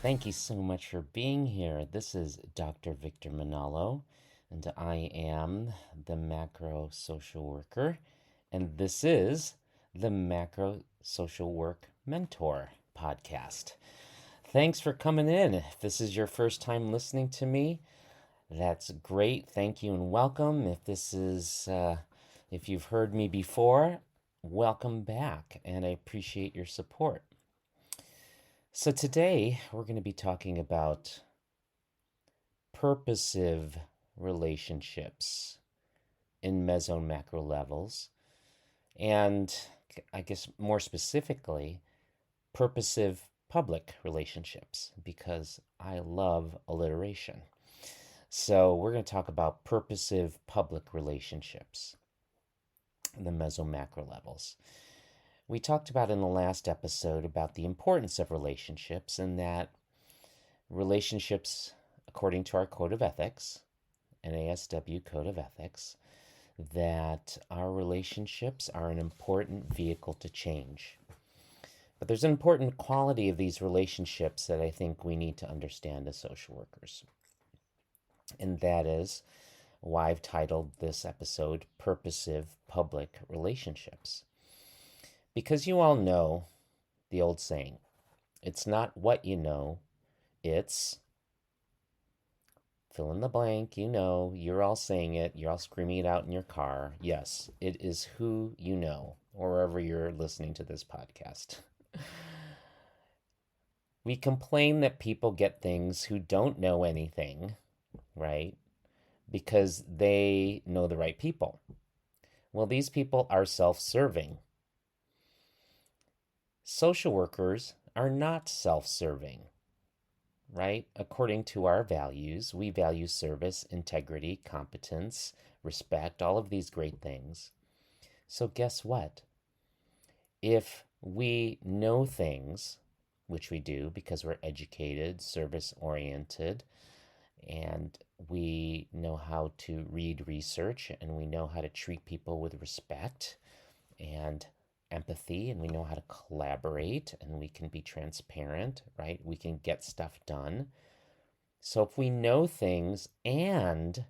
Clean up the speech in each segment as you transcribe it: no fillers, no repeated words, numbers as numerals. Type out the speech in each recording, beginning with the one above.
Thank you so much for being here. This is Dr. Victor Manalo, and I am the macro social worker, and this is the Macro Social Work Mentor podcast. Thanks for coming in. If this is your first time listening to me, that's great. Thank you and welcome. If you've heard me before, welcome back, and I appreciate your support. So today we're going to be talking about purposive relationships in meso and macro levels, and I guess more specifically, purposive public relationships, because I love alliteration. So we're going to talk about purposive public relationships in the meso macro levels. We talked about in the last episode about the importance of relationships, and that relationships, according to our Code of Ethics, NASW Code of Ethics, that our relationships are an important vehicle to change. But there's an important quality of these relationships that I think we need to understand as social workers. And that is why I've titled this episode Purposive Public Relationships. Because you all know the old saying, it's not what you know, it's fill in the blank. You're all saying it, you're all screaming it out in your car. Yes, it is who you know, or wherever you're listening to this podcast. We complain that people get things who don't know anything, right? Because they know the right people. Well, these people are self-serving. Social workers are not self-serving, right? According to our values, we value service, integrity, competence, respect, all of these great things. So guess what? If we know things, which we do because we're educated, service-oriented, and we know how to read research, and we know how to treat people with respect and empathy, and we know how to collaborate, and we can be transparent, right? We can get stuff done. So if we know things and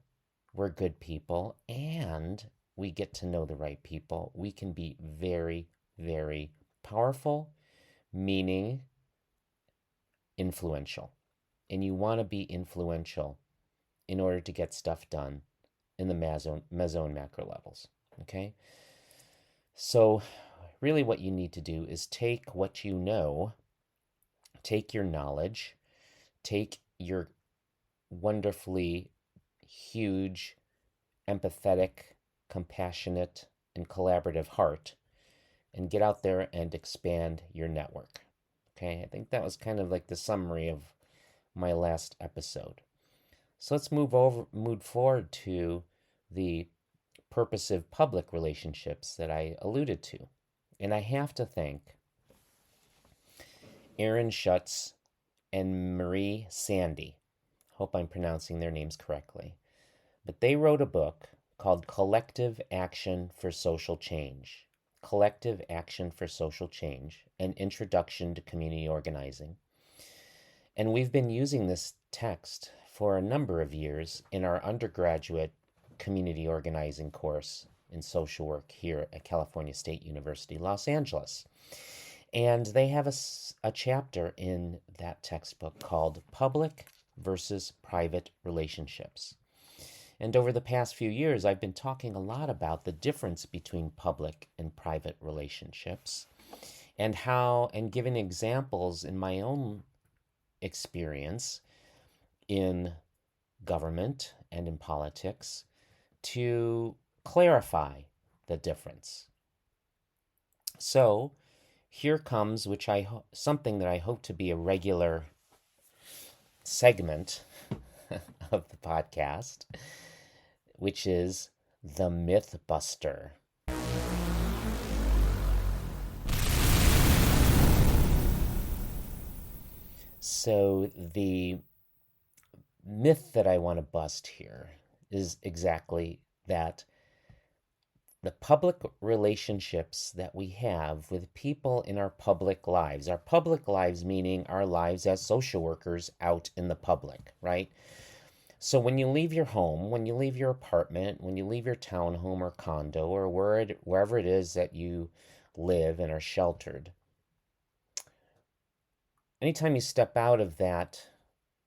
we're good people and we get to know the right people, we can be very, very powerful, meaning influential. And you want to be influential in order to get stuff done in the meso and macro levels, okay? So really what you need to do is take what you know, take your knowledge, take your wonderfully huge, empathetic, compassionate, and collaborative heart, and get out there and expand your network. Okay, I think that was kind of like the summary of my last episode. So let's move forward to the purposive public relationships that I alluded to. And I have to thank Aaron Schutz and Marie Sandy. Hope I'm pronouncing their names correctly. But they wrote a book called Collective Action for Social Change. Collective Action for Social Change, an Introduction to Community Organizing. And we've been using this text for a number of years in our undergraduate community organizing course in social work here at California State University, Los Angeles. And they have a chapter in that textbook called Public versus Private Relationships. And over the past few years, I've been talking a lot about the difference between public and private relationships, and giving examples in my own experience in government and in politics to clarify the difference. So here comes something that I hope to be a regular segment of the podcast, which is the Myth Buster. So the myth that I want to bust here is exactly that the public relationships that we have with people in our public lives meaning our lives as social workers out in the public, right? So when you leave your home, when you leave your apartment, when you leave your townhome or condo or wherever it is that you live and are sheltered, anytime you step out of that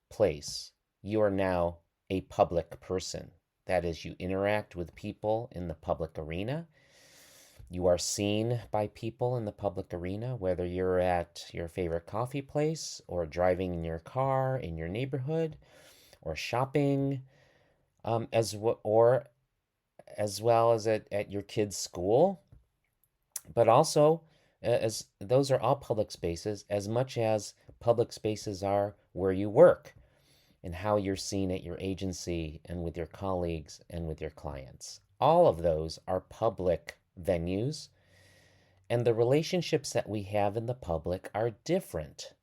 place, you are now a public person. That is, you interact with people in the public arena. You are seen by people in the public arena, whether you're at your favorite coffee place or driving in your car in your neighborhood or shopping, or as well as at your kid's school. But also, as those are all public spaces, as much as public spaces are where you work and how you're seen at your agency and with your colleagues and with your clients. All of those are public venues, and the relationships that we have in the public are different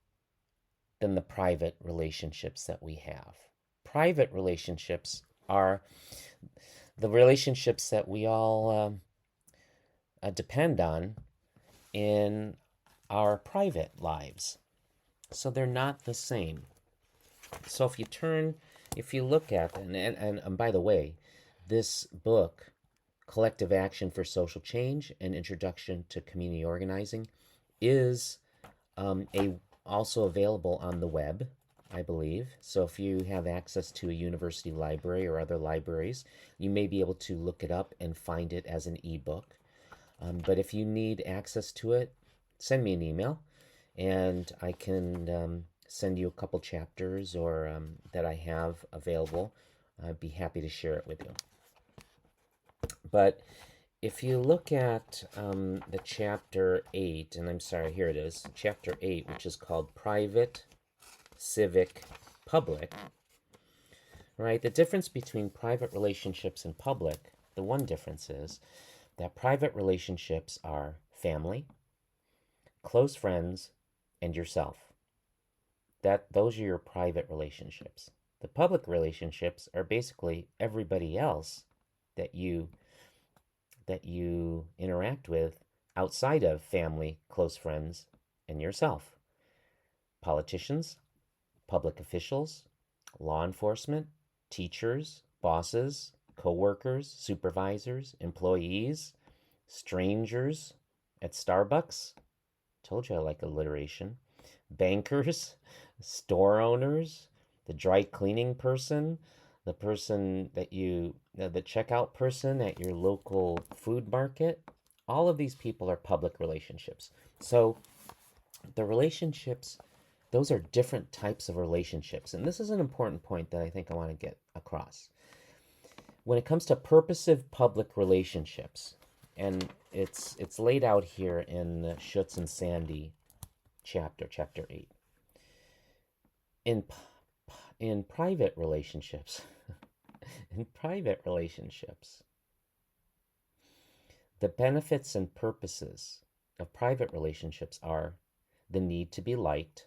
than the private relationships that we have. Private relationships are the relationships that we all depend on in our private lives. So they're not the same. So if you look at, and by the way, this book, Collective Action for Social Change, An Introduction to Community Organizing, is also available on the web, I believe. So if you have access to a university library or other libraries, you may be able to look it up and find it as an ebook. But if you need access to it, send me an email, and I can send you a couple chapters or that I have available. I'd be happy to share it with you. But if you look at the chapter 8, and I'm sorry, here it is, chapter 8, which is called Private, Civic, Public, right? The difference between private relationships and public, the one difference is that private relationships are family, close friends, and yourself. Those are your private relationships. The public relationships are basically everybody else that you interact with outside of family, close friends, and yourself. Politicians, public officials, law enforcement, teachers, bosses, co-workers, supervisors, employees, strangers at Starbucks. Told you I like alliteration. Bankers, store owners, the dry cleaning person, the person the checkout person at your local food market. All of these people are public relationships. So the relationships, those are different types of relationships. And this is an important point that I think I want to get across. When it comes to purposive public relationships, and it's laid out here in Schutz and Sandy chapter 8. In private relationships, the benefits and purposes of private relationships are the need to be liked,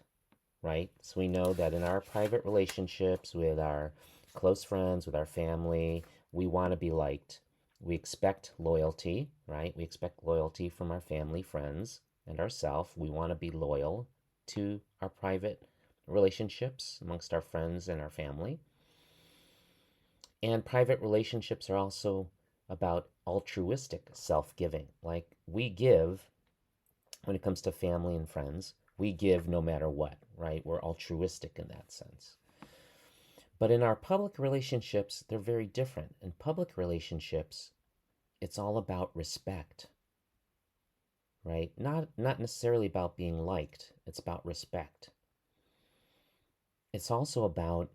right? So we know that in our private relationships with our close friends, with our family, we want to be liked. We expect loyalty, right? We expect loyalty from our family, friends, and ourselves. We want to be loyal to our private relationships amongst our friends and our family. And private relationships are also about altruistic self-giving. Like we give, when it comes to family and friends, we give no matter what, right? We're altruistic in that sense. But in our public relationships, they're very different. In public relationships, it's all about respect, right? Not necessarily about being liked. It's about respect. It's also about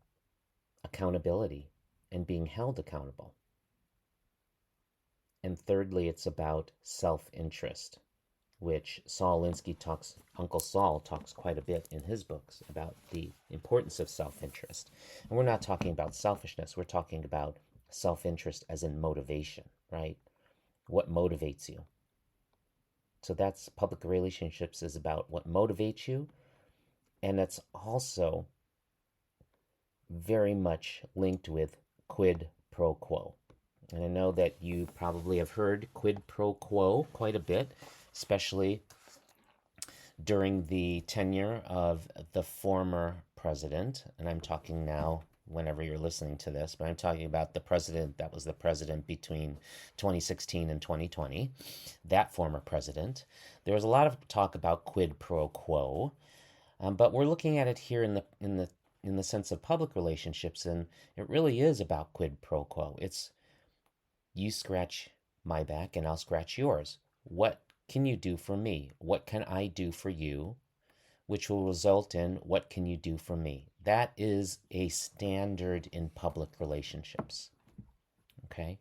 accountability and being held accountable. And thirdly, it's about self-interest, which Uncle Saul talks quite a bit in his books about the importance of self-interest. And we're not talking about selfishness. We're talking about self-interest as in motivation, right? What motivates you? So that's public relationships is about what motivates you. And it's also very much linked with quid pro quo. And I know that you probably have heard quid pro quo quite a bit, especially during the tenure of the former president. And I'm talking now, whenever you're listening to this, but I'm talking about the president that was the president between 2016 and 2020, that former president. There was a lot of talk about quid pro quo, but we're looking at it here in the sense of public relationships, and it really is about quid pro quo. It's you scratch my back and I'll scratch yours. What can you do for me? What can I do for you? Which will result in what can you do for me? That is a standard in public relationships. Okay?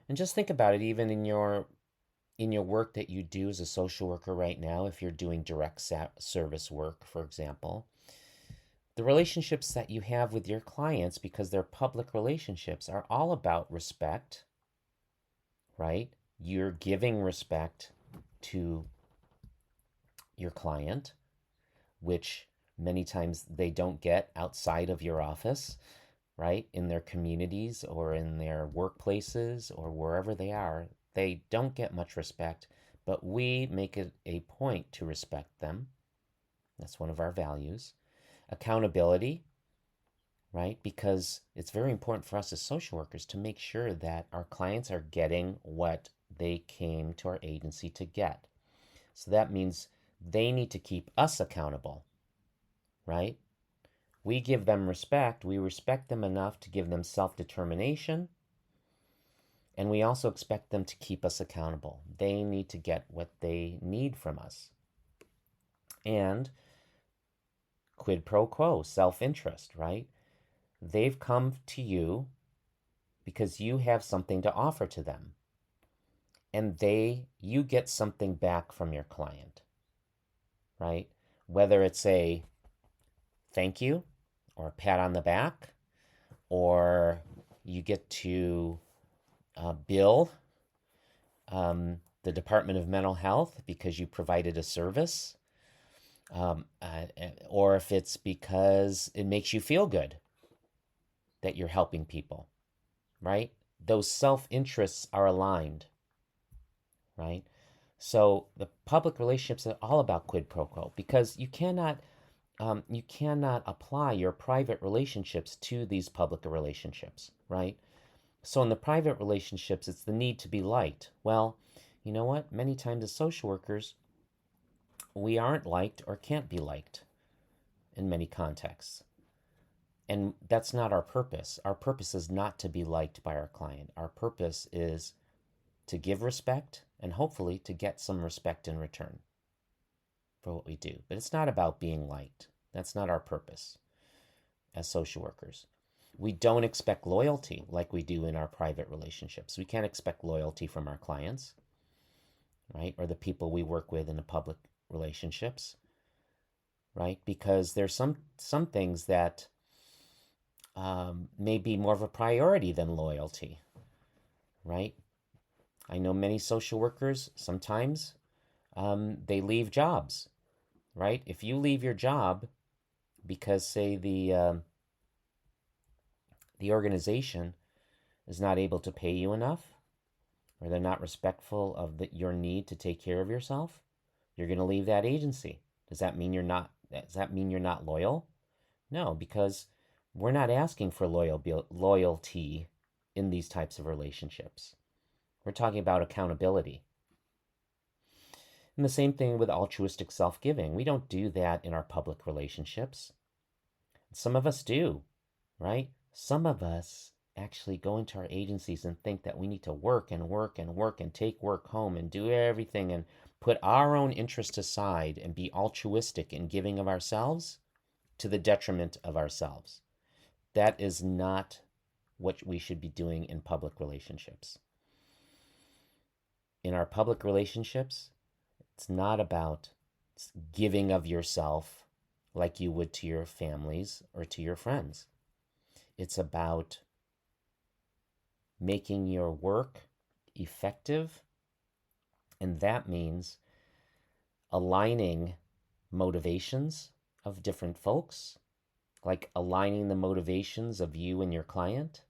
And just think about it even in your work that you do as a social worker right now, if you're doing direct service work, for example, the relationships that you have with your clients, because they're public relationships, are all about respect, right? You're giving respect to your client, which many times they don't get outside of your office, right? In their communities or in their workplaces or wherever they are, they don't get much respect, but we make it a point to respect them. That's one of our values. Accountability, right? Because it's very important for us as social workers to make sure that our clients are getting what they came to our agency to get. So that means they need to keep us accountable, right? We give them respect. We respect them enough to give them self-determination. And we also expect them to keep us accountable. They need to get what they need from us. And quid pro quo, self-interest, right? They've come to you because you have something to offer to them. And you get something back from your client, right? Whether it's a thank you or a pat on the back, or you get to bill the Department of Mental Health because you provided a service, or if it's because it makes you feel good that you're helping people, right? Those self-interests are aligned, right? So the public relationships are all about quid pro quo, because you cannot apply your private relationships to these public relationships, right? So in the private relationships, it's the need to be liked. Well, you know what? Many times as social workers, we aren't liked or can't be liked in many contexts. And that's not our purpose. Our purpose is not to be liked by our client. Our purpose is to give respect and hopefully to get some respect in return for what we do. But it's not about being liked. That's not our purpose as social workers. We don't expect loyalty like we do in our private relationships. We can't expect loyalty from our clients, right? Or the people we work with in the public relationships, right? Because there's some things that may be more of a priority than loyalty, right? I know many social workers, sometimes they leave jobs, right? If you leave your job because, say, the organization is not able to pay you enough, or they're not respectful of your need to take care of yourself, you're going to leave that agency. Does that mean you're not loyal? No, because we're not asking for loyalty in these types of relationships. We're talking about accountability. And the same thing with altruistic self-giving. We don't do that in our public relationships. Some of us do, right? Some of us actually go into our agencies and think that we need to work and work and work and take work home and do everything and put our own interests aside and be altruistic in giving of ourselves to the detriment of ourselves. That is not what we should be doing in public relationships. In our public relationships, it's not about giving of yourself like you would to your families or to your friends. It's about making your work effective, and that means aligning motivations of different folks, like aligning the motivations of you and your client,